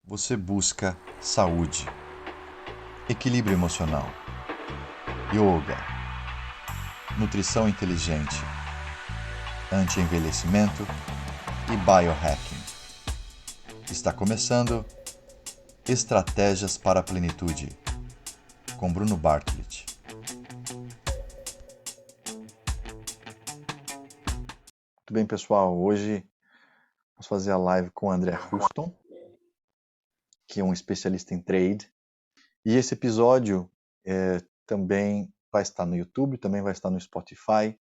Você busca saúde, equilíbrio emocional, yoga, nutrição inteligente, anti-envelhecimento e biohacking. Está começando Estratégias para a Plenitude, com Bruno Bartlett. Muito bem, pessoal. Hoje vamos fazer a live com o André Ruston, que é um especialista em trade. E esse episódio também vai estar no YouTube, também vai estar no Spotify.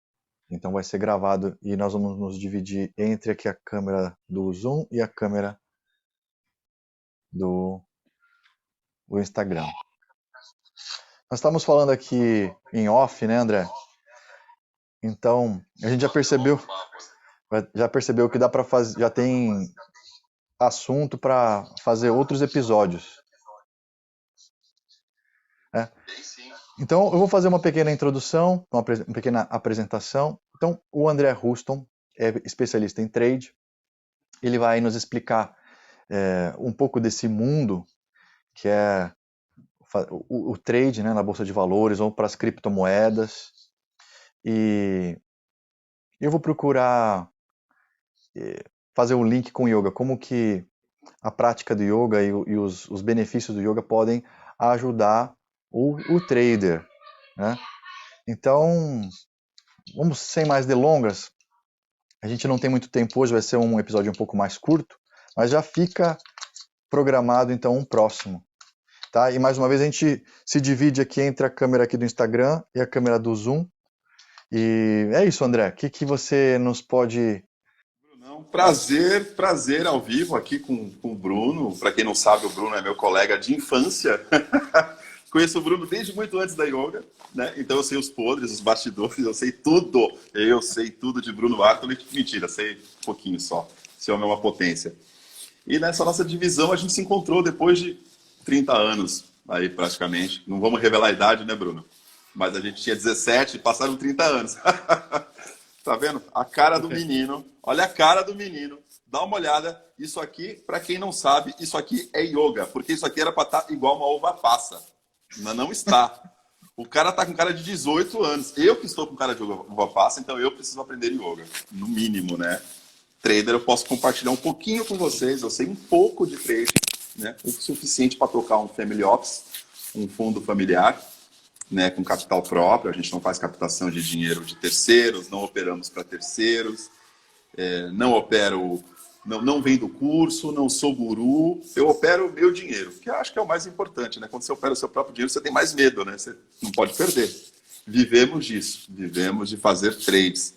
Então vai ser gravado e nós vamos nos dividir entre aqui a câmera do Zoom e a câmera do Instagram. Nós estamos falando aqui em off, né, André? Então, a gente já percebeu que dá para fazer, já tem assunto para fazer outros episódios. Né? Então, eu vou fazer uma pequena introdução, uma pequena apresentação. Então, o André Ruston é especialista em trade. Ele vai nos explicar um pouco desse mundo que é o trade, né, na Bolsa de Valores ou para as criptomoedas. E eu vou procurar fazer um link com o yoga, como que a prática do yoga e os benefícios do yoga podem ajudar o trader, né? Então, vamos sem mais delongas. A gente não tem muito tempo hoje, vai ser um episódio um pouco mais curto, mas já fica programado então um próximo. Tá? E mais uma vez a gente se divide aqui entre a câmera aqui do Instagram e a câmera do Zoom. E é isso, André. O que você nos pode... Não, prazer ao vivo aqui com o Bruno. Para quem não sabe, o Bruno é meu colega de infância. Conheço o Bruno desde muito antes da yoga, né? Então eu sei os podres, os bastidores, eu sei tudo. Eu sei tudo de Bruno Bartlett. Mentira, sei um pouquinho só. Esse homem é uma potência. E nessa nossa divisão a gente se encontrou depois de 30 anos, aí praticamente. Não vamos revelar a idade, né, Bruno? Mas a gente tinha 17 e passaram 30 anos. Tá vendo? A cara do menino. Olha a cara do menino. Dá uma olhada. Isso aqui, para quem não sabe, isso aqui é yoga. Porque isso aqui era para estar igual uma uva passa. Mas não está. O cara tá com cara de 18 anos. Eu que estou com cara de uva passa, então eu preciso aprender yoga. No mínimo, né? Trader, eu posso compartilhar um pouquinho com vocês. Eu sei um pouco de trading, né? O suficiente para tocar um family office, um fundo familiar, né, com capital próprio. A gente não faz captação de dinheiro de terceiros, não operamos para terceiros, não opero, não vendo curso, não sou guru, eu opero o meu dinheiro, que eu acho que é o mais importante, né? Quando você opera o seu próprio dinheiro, você tem mais medo, né? Você não pode perder. Vivemos disso, vivemos de fazer trades.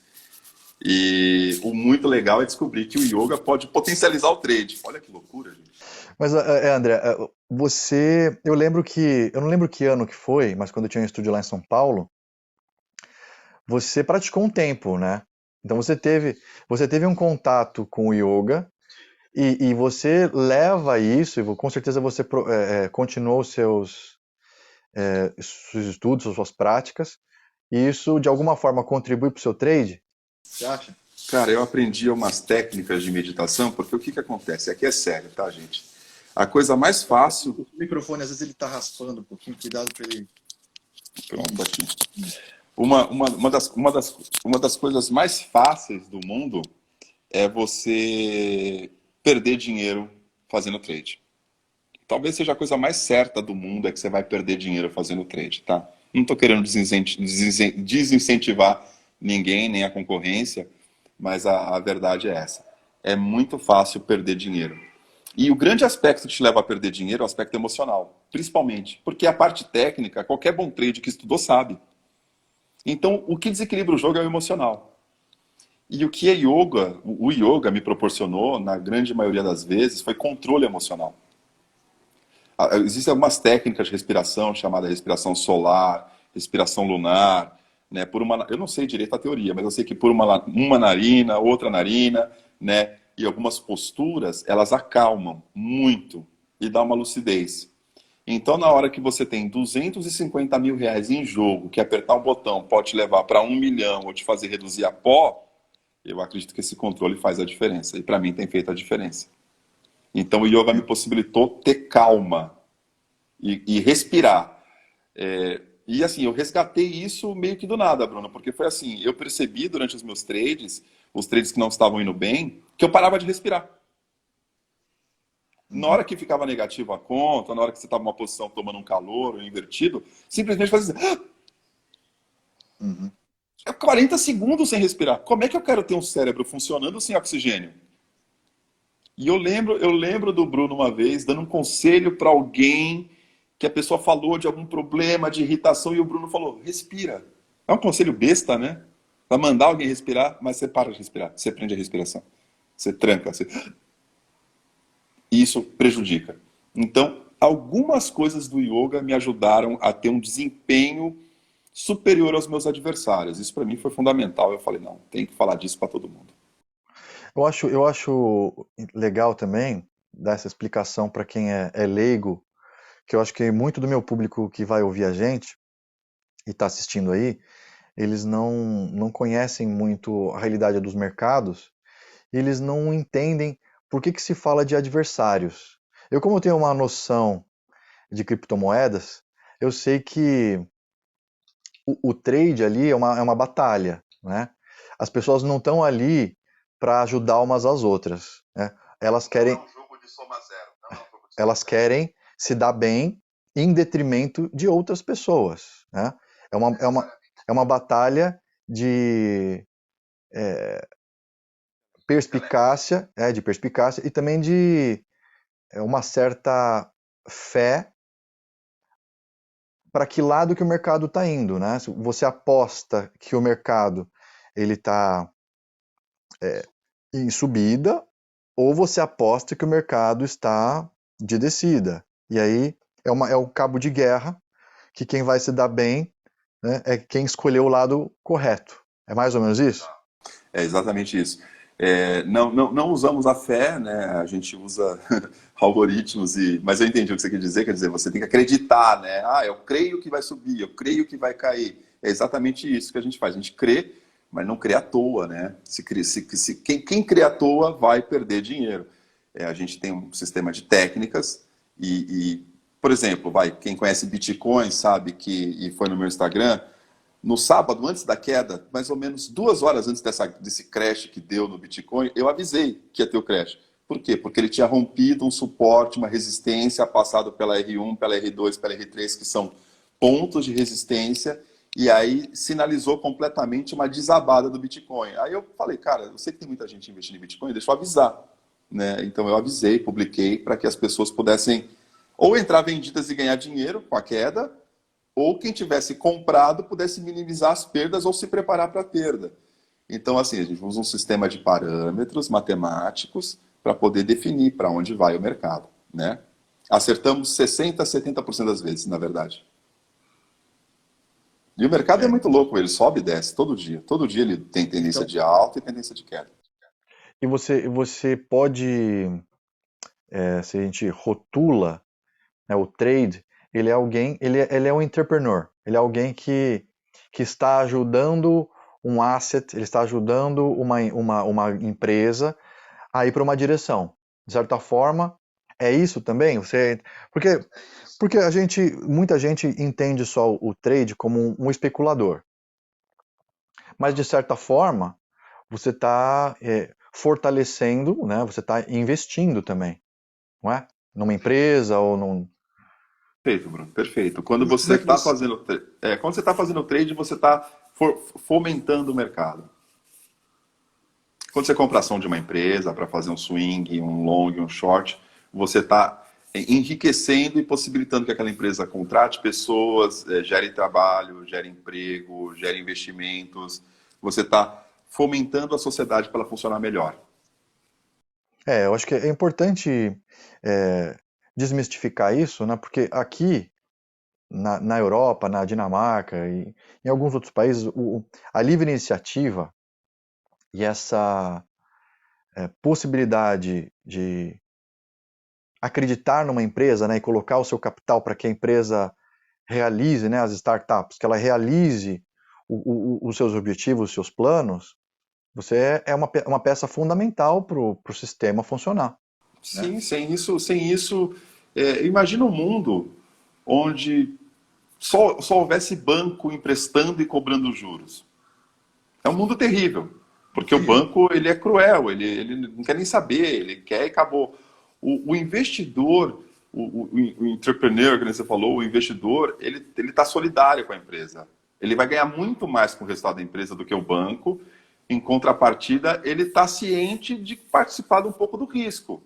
E o muito legal é descobrir que o yoga pode potencializar o trade. Olha que loucura, gente. Mas, André, eu lembro eu não lembro que ano que foi, mas quando eu tinha um estúdio lá em São Paulo, você praticou um tempo, né? Então você teve um contato com o yoga e você leva isso, e com certeza você continuou seus estudos, suas práticas, e isso de alguma forma contribui para o seu trade? Você acha? Cara, eu aprendi umas técnicas de meditação, porque o que que acontece? Aqui é sério, tá, gente? A coisa mais fácil... O microfone, às vezes, ele tá raspando um pouquinho, cuidado para ele... Pronto, aqui. Uma das coisas mais fáceis do mundo é você perder dinheiro fazendo trade. Talvez seja a coisa mais certa do mundo é que você vai perder dinheiro fazendo trade, tá? Não estou querendo desincentivar ninguém, nem a concorrência, mas a verdade é essa. É muito fácil perder dinheiro. E o grande aspecto que te leva a perder dinheiro é o aspecto emocional, principalmente. Porque a parte técnica, qualquer bom trade que estudou sabe. Então, o que desequilibra o jogo é o emocional. E o que o yoga me proporcionou, na grande maioria das vezes, foi controle emocional. Existem algumas técnicas de respiração, chamada respiração solar, respiração lunar, né? Eu não sei direito a teoria, mas eu sei que por uma narina, outra narina, né? E algumas posturas, elas acalmam muito e dá uma lucidez. Então, na hora que você tem 250 mil reais em jogo, que apertar um botão pode te levar para 1 milhão ou te fazer reduzir a pó, eu acredito que esse controle faz a diferença. E para mim tem feito a diferença. Então o yoga me possibilitou ter calma e respirar. E assim, eu resgatei isso meio que do nada, Bruno, porque foi assim, eu percebi durante os meus trades, os trades que não estavam indo bem, que eu parava de respirar. Na Uhum. hora que ficava negativo a conta, na hora que você estava numa posição tomando um calor ou invertido, simplesmente fazia assim, Uhum. 40 segundos sem respirar. Como é que eu quero ter um cérebro funcionando sem oxigênio? E eu lembro do Bruno uma vez dando um conselho para alguém que a pessoa falou de algum problema de irritação e o Bruno falou: respira. É um conselho besta, né? Vai mandar alguém respirar, mas você para de respirar, você prende a respiração, você tranca, e isso prejudica. Então, algumas coisas do yoga me ajudaram a ter um desempenho superior aos meus adversários. Isso para mim foi fundamental. Eu falei: não, tem que falar disso para todo mundo. Eu acho legal também dar essa explicação para quem é leigo, que eu acho que muito do meu público que vai ouvir a gente e está assistindo aí, eles não conhecem muito a realidade dos mercados, e eles não entendem por que se fala de adversários. Eu, como tenho uma noção de criptomoedas, eu sei que o trade ali é uma batalha, né? As pessoas não estão ali para ajudar umas às outras, né? Elas querem, Não é um jogo de soma zero. Não é um jogo de soma elas zero. querem se dar bem em detrimento de outras pessoas, né? É uma batalha de perspicácia e também de uma certa fé para que lado que o mercado está indo, né? Se você aposta que o mercado ele está em subida, ou você aposta que o mercado está de descida. E aí é um cabo de guerra que quem vai se dar bem, né, é quem escolheu o lado correto. É mais ou menos isso? É exatamente isso. Não usamos a fé, né? A gente usa algoritmos mas eu entendi o que você quer dizer, você tem que acreditar, né? Ah, eu creio que vai subir, eu creio que vai cair. É exatamente isso que a gente faz. A gente crê, mas não crê à toa, né? Quem crê à toa vai perder dinheiro. A gente tem um sistema de técnicas por exemplo, quem conhece Bitcoin sabe e foi no meu Instagram, no sábado, antes da queda, mais ou menos 2 horas antes desse crash que deu no Bitcoin, eu avisei que ia ter o crash. Por quê? Porque ele tinha rompido um suporte, uma resistência, passado pela R1, pela R2, pela R3, que são pontos de resistência, e aí sinalizou completamente uma desabada do Bitcoin. Aí eu falei, cara, eu sei que tem muita gente investindo em Bitcoin, deixa eu avisar. Né? Então eu avisei, publiquei, para que as pessoas pudessem ou entrar vendidas e ganhar dinheiro com a queda, ou quem tivesse comprado pudesse minimizar as perdas ou se preparar para a perda. Então, assim, a gente usa um sistema de parâmetros matemáticos para poder definir para onde vai o mercado, né? Acertamos 60% a 70% das vezes, na verdade. E o mercado é É. muito louco, ele sobe e desce todo dia. Todo dia ele tem tendência Então, de alta e tendência de queda. e você pode, se a gente rotula, né, o trade, ele é alguém, ele é um entrepreneur, ele é alguém que está ajudando um asset, ele está ajudando uma empresa a ir para uma direção. De certa forma, é isso também? Porque, porque muita gente entende só o trade como um especulador. Mas, de certa forma, você está fortalecendo, né? Você está investindo também, não é? Numa empresa ou num. Perfeito, Bruno, perfeito. Como é que você. Quando você está fazendo trade, você está fomentando o mercado. Quando você compra ação de uma empresa para fazer um swing, um long, um short, você está enriquecendo e possibilitando que aquela empresa contrate pessoas, gere trabalho, gere emprego, gere investimentos. Você está fomentando a sociedade para ela funcionar melhor. Eu acho que é importante é, desmistificar isso, né? Porque aqui na Europa, na Dinamarca e em alguns outros países, a livre iniciativa e essa possibilidade de acreditar numa empresa, né, e colocar o seu capital para que a empresa realize, né, as startups, que ela realize os seus objetivos, os seus planos, você é uma peça fundamental para o sistema funcionar. né? Sim, sem isso, imagina um mundo onde só houvesse banco emprestando e cobrando juros. É um mundo terrível, porque o E, banco ele é cruel, ele não quer nem saber, ele quer e acabou. O investidor, o entrepreneur, que você falou, o investidor, ele está solidário com a empresa. Ele vai ganhar muito mais com o resultado da empresa do que o banco. Em contrapartida, ele está ciente de participar de um pouco do risco.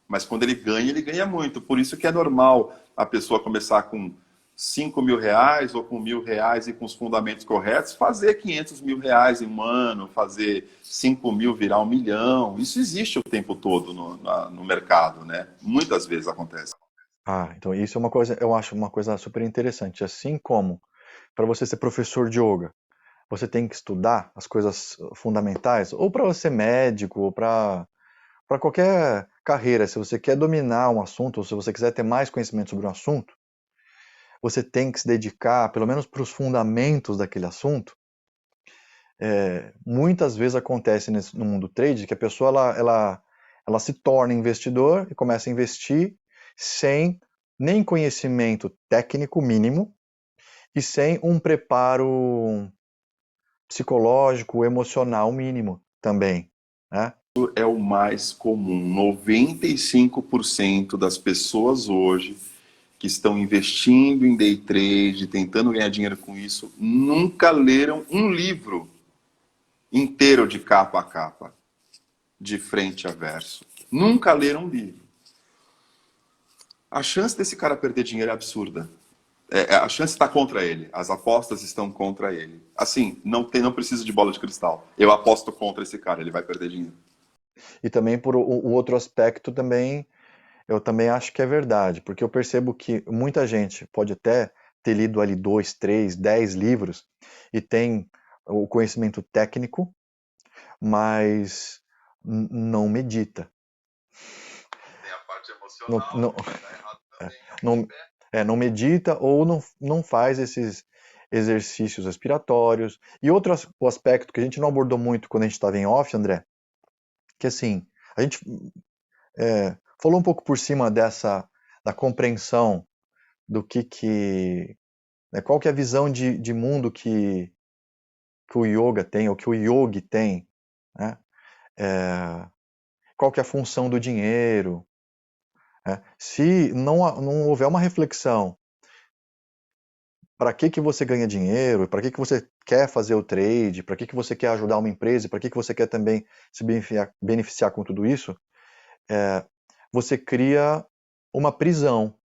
Mas quando ele ganha muito. Por isso que é normal a pessoa começar com 5 mil reais ou com 1.000 reais e com os fundamentos corretos, fazer 500 mil reais em um ano, fazer 5 mil virar 1 milhão. Isso existe o tempo todo no mercado, né? Muitas vezes acontece. então isso é uma coisa, eu acho uma coisa super interessante. Assim como para você ser professor de yoga, você tem que estudar as coisas fundamentais, ou para você ser médico, ou para qualquer carreira, se você quer dominar um assunto, ou se você quiser ter mais conhecimento sobre um assunto, você tem que se dedicar, pelo menos para os fundamentos daquele assunto. Muitas vezes acontece no mundo trade que a pessoa ela se torna investidor e começa a investir sem nem conhecimento técnico mínimo e sem um preparo psicológico, emocional mínimo também, né? É o mais comum. 95% das pessoas hoje que estão investindo em day trade, tentando ganhar dinheiro com isso, nunca leram um livro inteiro de capa a capa, de frente a verso. Nunca leram um livro. A chance desse cara perder dinheiro é absurda. A chance está contra ele. As apostas estão contra ele. Assim, não precisa de bola de cristal. Eu aposto contra esse cara, ele vai perder dinheiro. E também por o outro aspecto também, eu também acho que é verdade, porque eu percebo que muita gente pode até ter lido ali 2, 3, 10 livros e tem o conhecimento técnico, mas não medita. Tem a parte Não, emocional, não, que vai dar errado também, é um monte de não, pé. não medita ou não faz esses exercícios respiratórios. E outro o aspecto que a gente não abordou muito quando a gente estava em off, André, que assim, a gente falou um pouco por cima da compreensão do né, qual que é a visão de mundo que o yoga tem, ou que o yogi tem, né? Qual que é a função do dinheiro, né? Se não houver uma reflexão para que você ganha dinheiro, para que você quer fazer o trade, para que você quer ajudar uma empresa, para que você quer também se beneficiar com tudo isso, você cria uma prisão,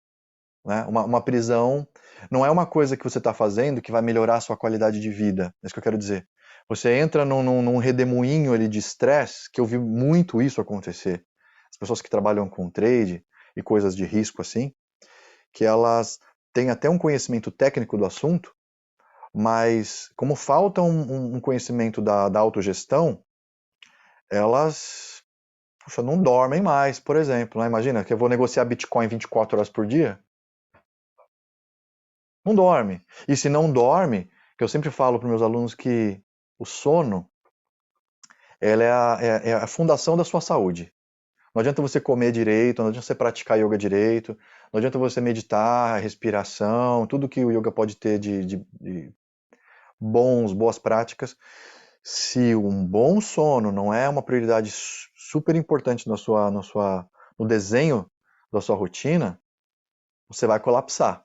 né? Uma prisão não é uma coisa que você está fazendo que vai melhorar a sua qualidade de vida, é isso que eu quero dizer. Você entra num redemoinho ali de estresse, que eu vi muito isso acontecer. As pessoas que trabalham com trade e coisas de risco assim, que elas têm até um conhecimento técnico do assunto, mas como falta um conhecimento da autogestão, elas puxa, não dormem mais, por exemplo, né? Imagina que eu vou negociar Bitcoin 24 horas por dia, não dorme. E se não dorme, que eu sempre falo para meus alunos que o sono ela é a fundação da sua saúde. Não adianta você comer direito, não adianta você praticar yoga direito, não adianta você meditar, respiração, tudo que o yoga pode ter de boas práticas. Se um bom sono não é uma prioridade super importante no desenho da sua rotina, você vai colapsar,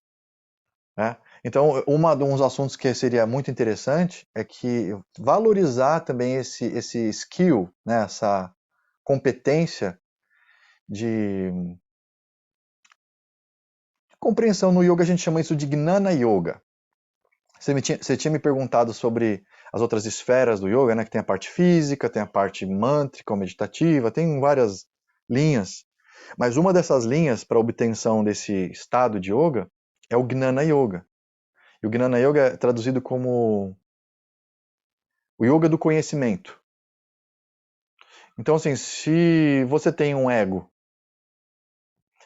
né? Então, uns assuntos que seria muito interessante é que valorizar também esse skill, né, essa competência de compreensão. No yoga a gente chama isso de Gnana Yoga. Você tinha me perguntado sobre as outras esferas do yoga, né, que tem a parte física, tem a parte mântrica ou meditativa, tem várias linhas. Mas uma dessas linhas para obtenção desse estado de yoga é o Gnana Yoga. E o Gnana Yoga é traduzido como o yoga do conhecimento. Então, assim, se você tem um ego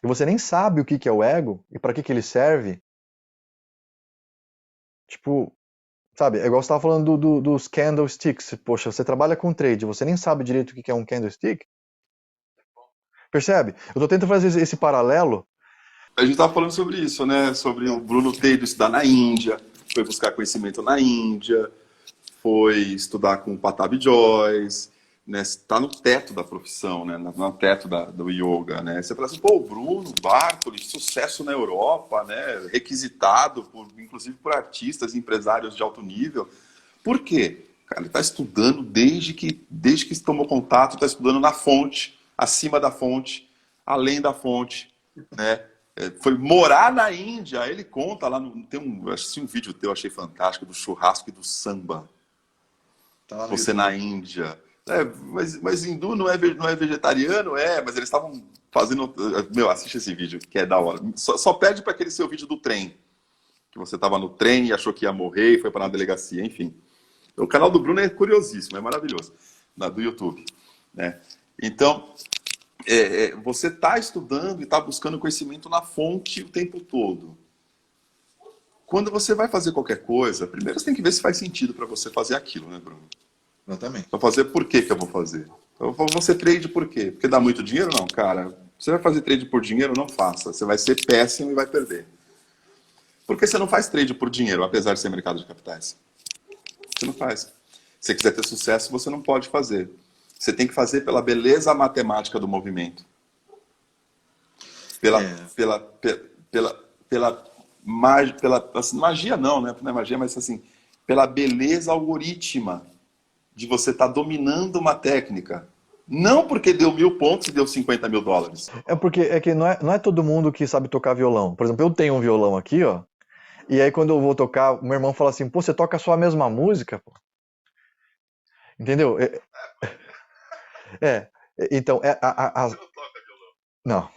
e você nem sabe o que é o ego e para que ele serve, tipo, sabe, é igual você estava falando dos candlesticks. Poxa, você trabalha com trade, você nem sabe direito o que é um candlestick. Percebe? Eu estou tentando fazer esse paralelo. A gente estava falando sobre isso, né? Sobre o Bruno ter ido estudar na Índia, foi buscar conhecimento na Índia, foi estudar com o Patabi Joyce, né? Está no teto da profissão, né? No teto do yoga, né? Você fala assim, pô, o Bruno Bartoli, sucesso na Europa, né? Requisitado, inclusive por artistas e empresários de alto nível. Por quê? Cara, ele está estudando desde que se tomou contato, está estudando na fonte, acima da fonte, além da fonte, né? Foi morar na Índia. Ele conta lá, assisti um vídeo teu, achei fantástico, do churrasco e do samba. Tá, você na Índia. Mas hindu não é vegetariano? Mas eles estavam fazendo... Meu, assiste esse vídeo, que é da hora. Só pede para aquele seu vídeo do trem. Que você estava no trem e achou que ia morrer e foi para a delegacia, enfim. O canal do Bruno é curiosíssimo, é maravilhoso. Do YouTube, né? Então... você está estudando e está buscando conhecimento na fonte o tempo todo. Quando você vai fazer qualquer coisa, primeiro você tem que ver se faz sentido para você fazer aquilo, né, Bruno? Exatamente. Para fazer, por que eu vou fazer? Eu vou fazer trade por quê? Porque dá muito dinheiro? Não, cara. Você vai fazer trade por dinheiro? Não faça. Você vai ser péssimo e vai perder. Por que você não faz trade por dinheiro, apesar de ser mercado de capitais? Você não faz. Se você quiser ter sucesso, você não pode fazer. Você tem que fazer pela beleza matemática do movimento. Assim, magia não, né? Não é magia, mas assim, pela beleza algorítmica de você estar dominando uma técnica. Não porque deu 1000 pontos e deu 50 mil dólares. Porque não é todo mundo que sabe tocar violão. Por exemplo, eu tenho um violão aqui, ó. E aí quando eu vou tocar, meu irmão fala assim, pô, você toca só a mesma música? Pô. Entendeu? Então, você não toca violão. Não.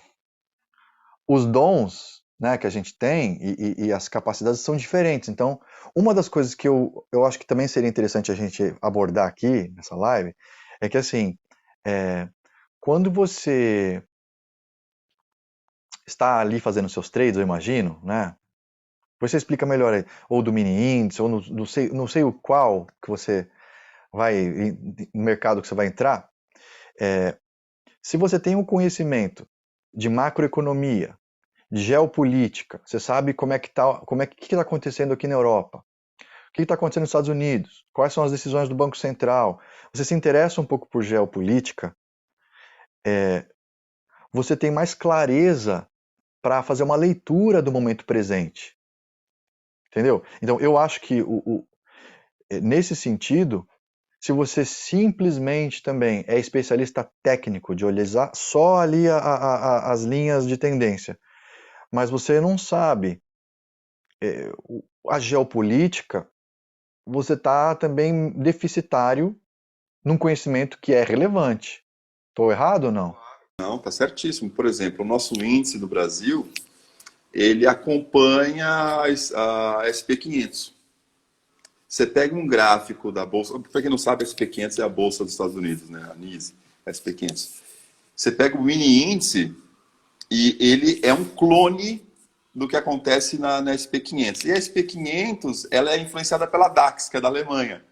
Os dons, né, que a gente tem e as capacidades são diferentes. Então, uma das coisas que eu acho que também seria interessante a gente abordar aqui nessa live é que, assim, quando você está ali fazendo seus trades, eu imagino, né? Depois você explica melhor aí, ou do mini índice, ou não sei o qual que você vai, no mercado que você vai entrar. Se você tem um conhecimento de macroeconomia, de geopolítica, você sabe como é que está acontecendo aqui na Europa, o que está acontecendo nos Estados Unidos, quais são as decisões do Banco Central, você se interessa um pouco por geopolítica, você tem mais clareza para fazer uma leitura do momento presente. Entendeu? Então, eu acho que nesse sentido, se você simplesmente também é especialista técnico de olhar só ali as linhas de tendência, mas você não sabe a geopolítica, você está também deficitário num conhecimento que é relevante. Estou errado ou não? Não, está certíssimo. Por exemplo, o nosso índice do Brasil, ele acompanha a SP500. Você pega um gráfico da Bolsa... Para quem não sabe, a SP500 é a Bolsa dos Estados Unidos, né? A NYSE, a SP500. Você pega o mini índice e ele é um clone do que acontece na SP500. E a SP500 ela é influenciada pela DAX, que é da Alemanha.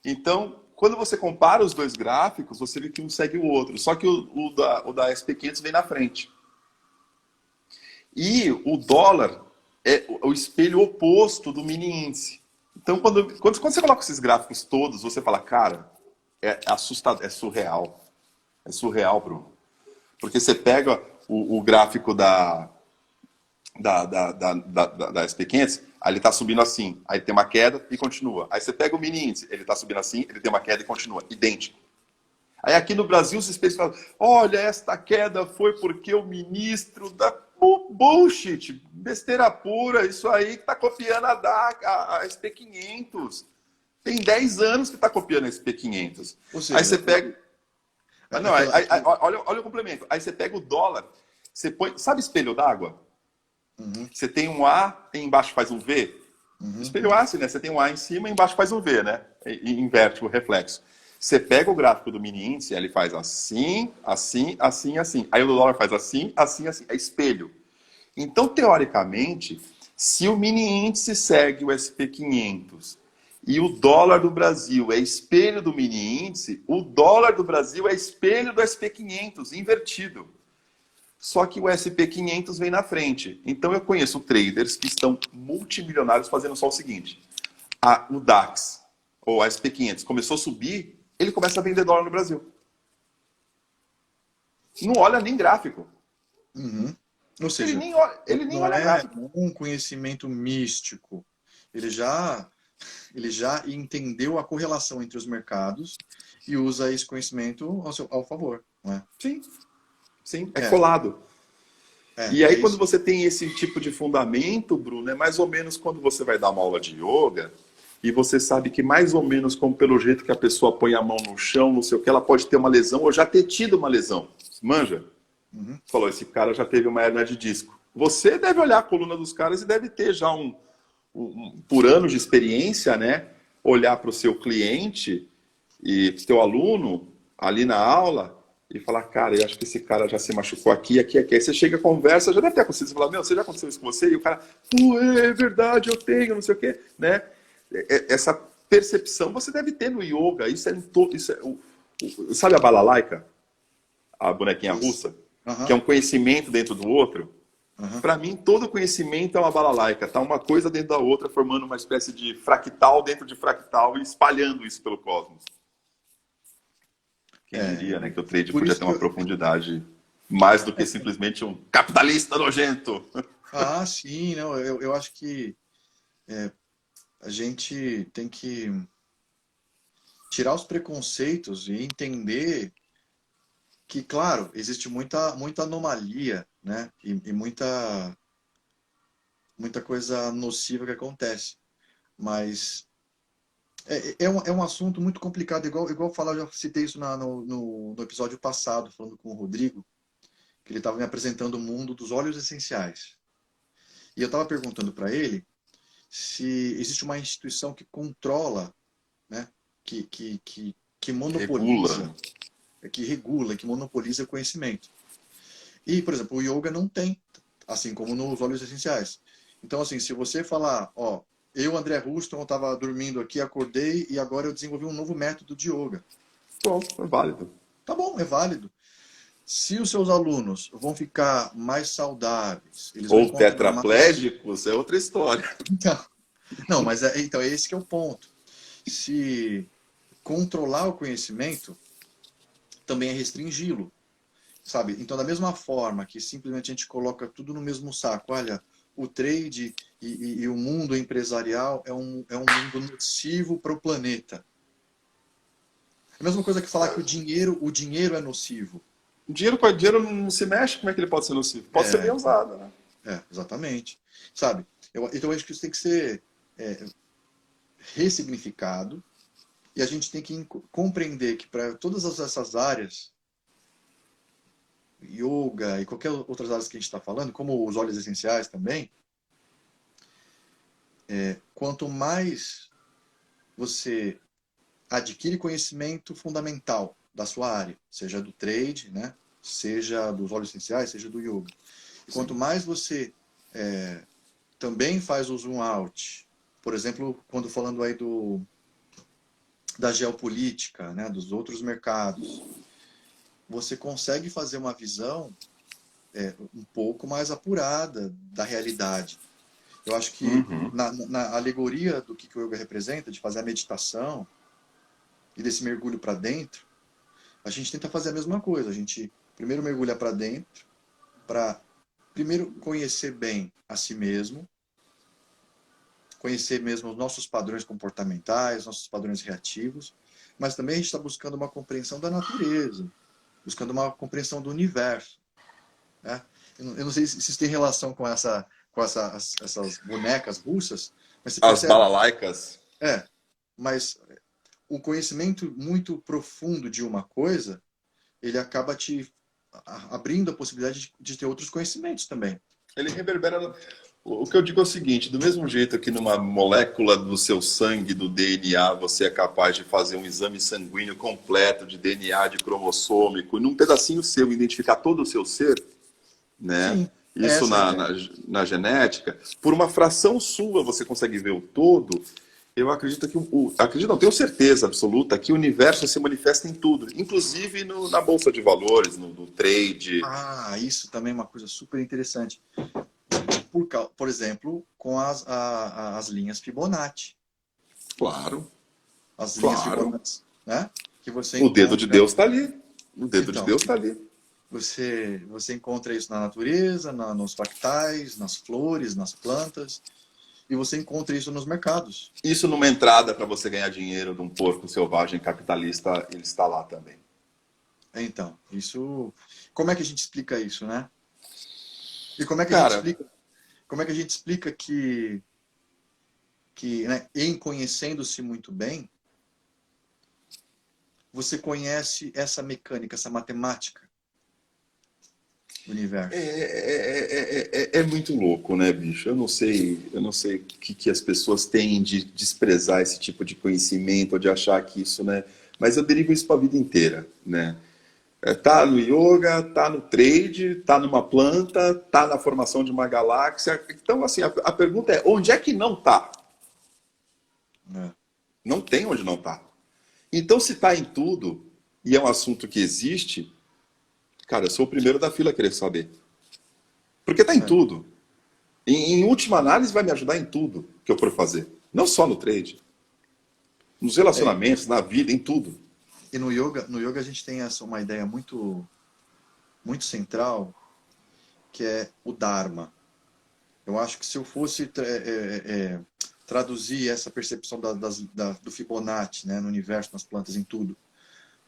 Então, quando você compara os dois gráficos, você vê que um segue o outro. Só que o da SP500 vem na frente. E o dólar é o espelho oposto do mini índice. Então, quando você coloca esses gráficos todos, você fala, cara, é assustador, é surreal. É surreal, Bruno. Porque você pega o gráfico da SP500, aí ele está subindo assim, aí tem uma queda e continua. Aí você pega o mini índice, ele está subindo assim, ele tem uma queda e continua, idêntico. Aí aqui no Brasil os especialistas falam, olha, esta queda foi porque o ministro da bullshit, besteira pura, isso aí que está copiando a SP500. Tem 10 anos que está copiando a SP500. Aí você pega... Não, olha o complemento. Aí você pega o dólar, você põe... Sabe espelho d'água? Uhum. Você tem um A e embaixo faz um V. Uhum. Espelho A, assim, né? Você tem um A em cima e embaixo faz um V, né? E inverte o reflexo. Você pega o gráfico do mini índice, ele faz assim, assim, assim, assim. Aí o dólar faz assim, assim, assim. É espelho. Então, teoricamente, se o mini índice segue o SP500 e o dólar do Brasil é espelho do mini índice, o dólar do Brasil é espelho do SP500, invertido. Só que o SP500 vem na frente. Então eu conheço traders que estão multimilionários fazendo só o seguinte. O DAX, ou a SP500, começou a subir, ele começa a vender dólar no Brasil. Não olha nem gráfico. Uhum. Ou seja, ele nem não olha é gráfico. um conhecimento místico. Ele já entendeu a correlação entre os mercados e usa esse conhecimento ao favor, não é? Sim, é colado. E aí, quando isso. você tem esse tipo de fundamento, Bruno, é mais ou menos quando você vai dar uma aula de yoga e você sabe que mais ou menos como pelo jeito que a pessoa põe a mão no chão, não sei o que, ela pode ter uma lesão ou já ter tido uma lesão. Manja? Uhum. Falou, esse cara já teve uma hérnia de disco. Você deve olhar a coluna dos caras e deve ter já por anos de experiência, né? Olhar para o seu cliente e seu aluno ali na aula e falar, cara, eu acho que esse cara já se machucou aqui, aqui, aqui. Aí você chega, conversa, já deve ter acontecido. Você fala, meu, já aconteceu isso com você? E o cara, pô, é verdade, eu tenho, não sei o quê, né? Essa percepção você deve ter no yoga. Isso é em todo. Sabe a balalaika? A bonequinha russa? Uhum. Que é um conhecimento dentro do outro. Uhum. Para mim, todo conhecimento é uma balalaika. Tá uma coisa dentro da outra, formando uma espécie de fractal dentro de fractal e espalhando isso pelo cosmos. Quem diria, né, que o trade podia ter uma profundidade mais do que simplesmente um capitalista nojento. Ah, sim, não, eu acho que a gente tem que tirar os preconceitos e entender que, claro, existe muita anomalia, né? E muita coisa nociva que acontece. Mas é um assunto muito complicado, igual falar, eu já citei isso no episódio passado, falando com o Rodrigo, que ele estava me apresentando o mundo dos óleos essenciais. E eu estava perguntando para ele se existe uma instituição que controla, né? Que monopoliza, que regula, que monopoliza o conhecimento. E, por exemplo, o yoga não tem, assim como nos óleos essenciais. Então, assim, se você falar, ó, eu, André Ruston, estava dormindo aqui, acordei e agora eu desenvolvi um novo método de yoga. Bom, é válido. Tá bom, é válido. Se os seus alunos vão ficar mais saudáveis, eles ou vão tetraplégicos, é outra história. Então, não, mas então esse que é o ponto. Se controlar o conhecimento também é restringi-lo, sabe? Então, da mesma forma que simplesmente a gente coloca tudo no mesmo saco, olha, o trade e o mundo empresarial é um mundo nocivo para o planeta. É a mesma coisa que falar que o dinheiro é nocivo. O dinheiro não se mexe, como é que ele pode ser nocivo? Pode ser bem usado, né? Exatamente. Sabe? Então, eu acho que isso tem que ser ressignificado e a gente tem que compreender que para todas essas áreas, yoga e qualquer outras áreas que a gente está falando, como os óleos essenciais também, quanto mais você adquire conhecimento fundamental da sua área, seja do trade, né? Seja dos óleos essenciais, seja do yoga. E quanto mais você também faz o zoom out, por exemplo, quando falando aí da geopolítica, né? Dos outros mercados, você consegue fazer uma visão um pouco mais apurada da realidade. Eu acho que na alegoria do que o yoga representa, de fazer a meditação e desse mergulho para dentro, a gente tenta fazer a mesma coisa. A gente primeiro mergulha para dentro, para primeiro conhecer bem a si mesmo, conhecer mesmo os nossos padrões comportamentais, nossos padrões reativos, mas também a gente está buscando uma compreensão da natureza, buscando uma compreensão do universo. Né? Eu não sei se isso tem relação com essas bonecas russas, mas você percebe, as balalaicas. Mas o conhecimento muito profundo de uma coisa, ele acaba te abrindo a possibilidade de ter outros conhecimentos também. Ele reverbera. O que eu digo é o seguinte: do mesmo jeito que numa molécula do seu sangue, do DNA, você é capaz de fazer um exame sanguíneo completo de DNA, de cromossômico, e num pedacinho seu identificar todo o seu ser, né? Sim, isso na genética, por uma fração sua você consegue ver o todo. Eu acredito que acredito, não, tenho certeza absoluta que o universo se manifesta em tudo, inclusive na bolsa de valores, no trade. Ah, isso também é uma coisa super interessante. Por exemplo, com as linhas Fibonacci. Claro, As linhas claro. Fibonacci, né? Que você O dedo de encontra. Deus está ali. O dedo de Então, Deus está ali. você encontra isso na natureza, nos fractais, nas flores, nas plantas, e você encontra isso nos mercados. Isso numa entrada para você ganhar dinheiro de um porco selvagem capitalista, ele está lá também. Então, isso. Como é que a gente explica isso, né? E como é que a gente Cara, explica? Como é que a gente explica que né, em conhecendo-se muito bem, você conhece essa mecânica, essa matemática do universo? é muito louco, né, bicho? Eu não sei o que as pessoas têm de desprezar esse tipo de conhecimento, ou de achar que isso, né? Mas eu derivo isso para a vida inteira, né? Tá no yoga, tá no trade, tá numa planta, tá na formação de uma galáxia. Então, assim, a pergunta é, onde é que não tá? É. Não tem onde não tá. Então, se tá em tudo, e é um assunto que existe, cara, eu sou o primeiro da fila a querer saber. Porque tá em É. tudo. Em última análise, vai me ajudar em tudo que eu for fazer. Não só no trade. Nos É, relacionamentos, na vida, em tudo. e no yoga a gente tem uma ideia muito, muito central, que é o Dharma. Eu acho que se eu fosse traduzir essa percepção do Fibonacci, né, no universo, nas plantas, em tudo,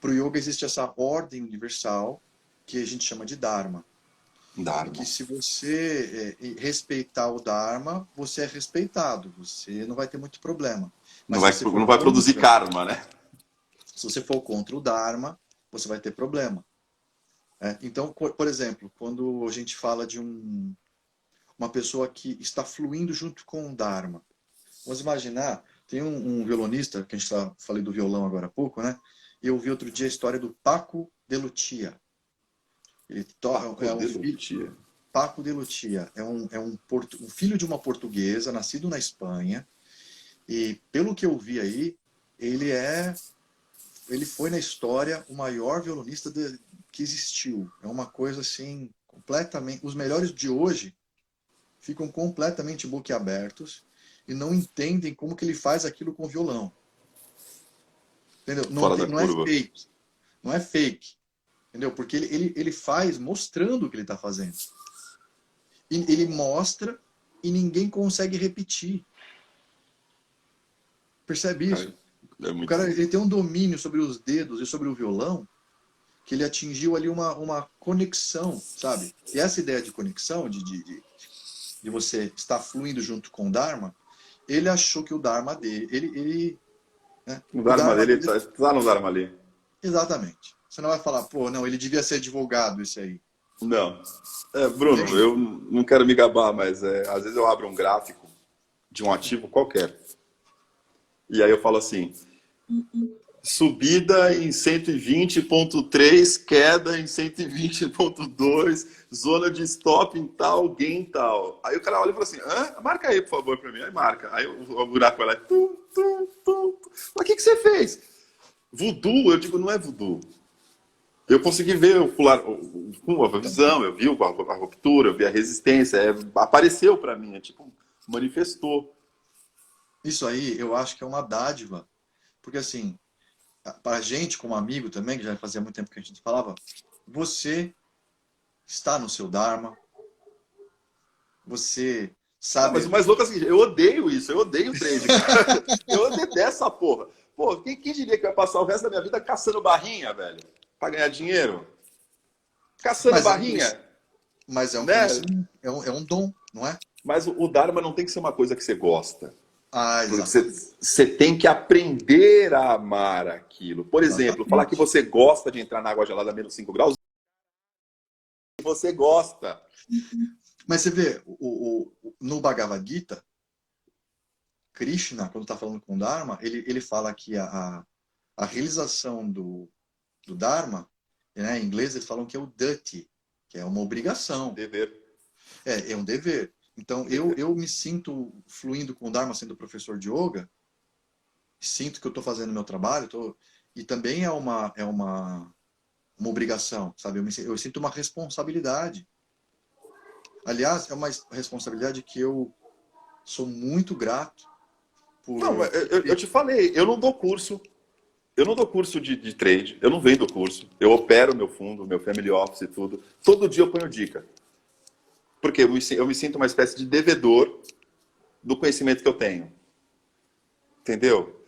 para o yoga existe essa ordem universal que a gente chama de Dharma. E Dharma. que se você respeitar o Dharma, você é respeitado, você não vai ter muito problema. Mas Não vai produzir karma, né? se você for contra o Dharma, você vai ter problema. Então, por exemplo, quando a gente fala de uma pessoa que está fluindo junto com o Dharma, vamos imaginar, tem um violonista, que a gente falei do violão agora há pouco, né? E eu vi outro dia a história do Paco de Lucia. Ele é um filho, Tia. Paco de Lucia um filho de uma portuguesa, nascido na Espanha, e pelo que eu vi aí, ele foi na história o maior violonista que existiu. É uma coisa assim, completamente. Os melhores de hoje ficam completamente boquiabertos e não entendem como que ele faz aquilo com o violão. Entendeu? Fora da Não é curva. fake. Não é fake. Entendeu? Porque ele faz mostrando o que ele está fazendo. E ele mostra e ninguém consegue repetir. Percebe isso? É O muito cara louco. ele tem um domínio sobre os dedos e sobre o violão que ele atingiu ali uma conexão, sabe? E essa ideia de conexão, de você estar fluindo junto com o Dharma, ele achou que o Dharma dele, né? O O Dharma Dharma dele dele, tá no Dharma ali. exatamente. Você não vai falar, pô, não, ele devia ser advogado, esse aí. Não. Bruno, Entende? eu não quero me gabar, mas às vezes eu abro um gráfico de um ativo qualquer. E aí eu falo assim, subida em 120,3, queda em 120,2, zona de stop em tal, gain tal. Aí o cara olha e fala assim, marca aí, por favor, para mim. Aí marca. Aí o buraco vai lá, tum, tum, tum. Mas o que você fez? Voodoo? Eu digo, não é voodoo. Eu consegui ver o pular com a visão, eu vi a ruptura, eu vi a resistência, apareceu para mim, tipo, manifestou. Isso aí eu acho que é uma dádiva. Porque assim, para a gente, como amigo também, que já fazia muito tempo que a gente falava, você está no seu Dharma, você Não, mas sabe. o mais louco é o seguinte, eu odeio isso, eu odeio o trade, cara. Eu detesto essa porra. Pô, quem diria que vai passar o resto da minha vida caçando barrinha, velho? Pra ganhar dinheiro? Caçando Mas é, barrinha, mas é um né? conhecimento, é um dom, não é? Mas o Dharma não tem que ser uma coisa que você gosta. Ah, Porque exatamente. você tem que aprender a amar aquilo. Por exemplo, falar que Exatamente. você gosta de entrar na água gelada a menos 5 graus, você gosta. Mas você vê, no Bhagavad Gita, Krishna, quando está falando com o Dharma, ele fala que a realização do Dharma, né, em inglês eles falam que é o duty, que é uma obrigação, Dever. é um dever. Então, Dever. eu me sinto fluindo com o Dharma, sendo professor de yoga, sinto que eu estou fazendo o meu trabalho, e também é uma obrigação, sabe? Eu sinto uma responsabilidade. Aliás, é uma responsabilidade que eu sou muito grato Não, por eu te falei, eu não dou curso. Eu não dou curso de trade, eu não vendo curso. Eu opero meu fundo, meu family office e tudo. Todo dia eu ponho dica. Porque eu me sinto uma espécie de devedor do conhecimento que eu tenho. Entendeu?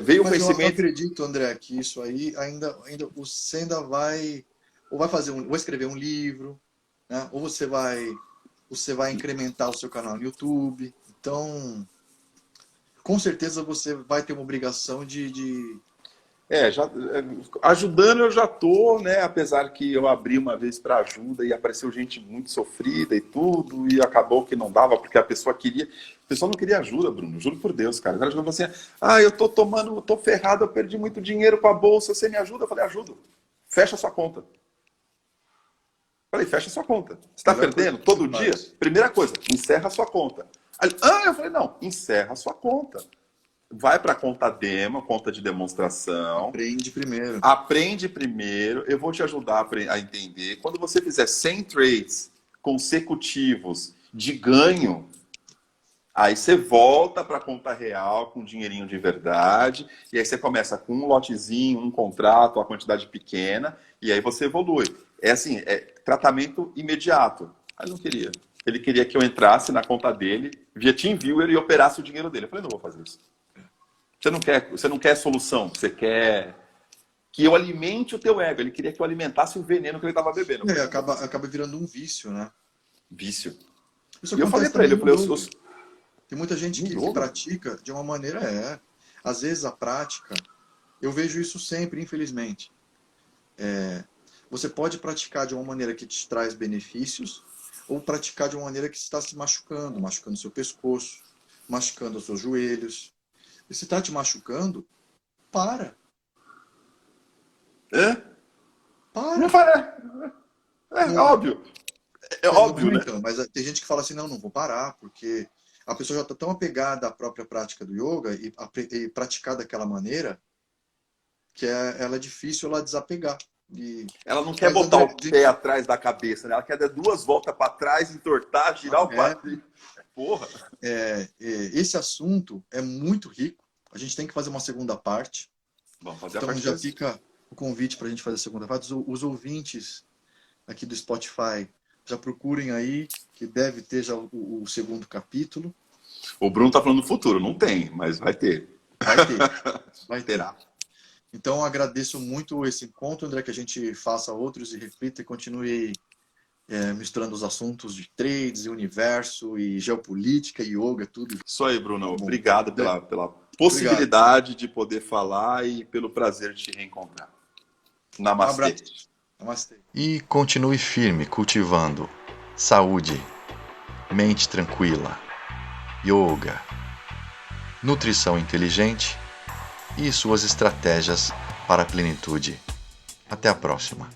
Veio o Mas eu conhecimento... acredito, André, que isso aí ainda você ainda vai ou vai ou escrever um livro, né? Ou você vai incrementar o seu canal no YouTube. Então, com certeza você vai ter uma obrigação de... Ajudando eu já tô, né? Apesar que eu abri uma vez para ajuda e apareceu gente muito sofrida e tudo, e acabou que não dava porque a pessoa queria. A pessoa não queria ajuda, Bruno, juro por Deus, cara. O cara falou assim: eu tô ferrado, eu perdi muito dinheiro com a bolsa, você me ajuda? Eu falei: ajudo. Fecha sua conta. Falei: fecha sua conta. Você está perdendo todo dia? Primeira coisa, encerra a sua conta. Eu falei: não, encerra a sua conta. Vai para a conta demo, conta de demonstração. Aprende primeiro. Aprende primeiro. Eu vou te ajudar a entender. Quando você fizer 100 trades consecutivos de ganho, aí você volta para a conta real com dinheirinho de verdade. E aí você começa com um lotezinho, um contrato, uma quantidade pequena. E aí você evolui. É assim, é tratamento imediato. Aí não queria. Ele queria que eu entrasse na conta dele, via TeamViewer e operasse o dinheiro dele. Eu falei: não vou fazer isso. Você não quer solução, você quer que eu alimente o teu ego. Ele queria que eu alimentasse o veneno que ele estava bebendo. Acaba virando um vício, né? Vício. Isso e eu falei para ele, tem muita gente que pratica de uma maneira, às vezes a prática, eu vejo isso sempre, infelizmente. Você pode praticar de uma maneira que te traz benefícios, ou praticar de uma maneira que você está se machucando seu pescoço, machucando os seus joelhos. E se está te machucando, para. Para. Óbvio. É óbvio, né? Então, mas tem gente que fala assim: não vou parar, porque a pessoa já está tão apegada à própria prática do yoga e praticar daquela maneira que ela é difícil ela desapegar. Ela não quer botar o pé atrás da cabeça, né? Ela quer dar 2 voltas para trás, entortar, girar o quadril. Porra. Esse assunto é muito rico. A gente tem que fazer uma segunda parte. Vamos fazer então já fica o convite para a gente fazer a segunda parte. Os ouvintes aqui do Spotify já procurem aí, que deve ter já o segundo capítulo. O Bruno tá falando no futuro, não tem, mas vai ter. Vai ter. Então agradeço muito esse encontro, André, que a gente faça outros e reflita e continue misturando os assuntos de trades, e universo, e geopolítica, e yoga, tudo. Isso aí, Bruno. Obrigado pela possibilidade de poder falar e pelo prazer de te reencontrar. Namastê. Um abraço. Namastê. E continue firme cultivando saúde, mente tranquila, yoga, nutrição inteligente e suas estratégias para a plenitude. Até a próxima.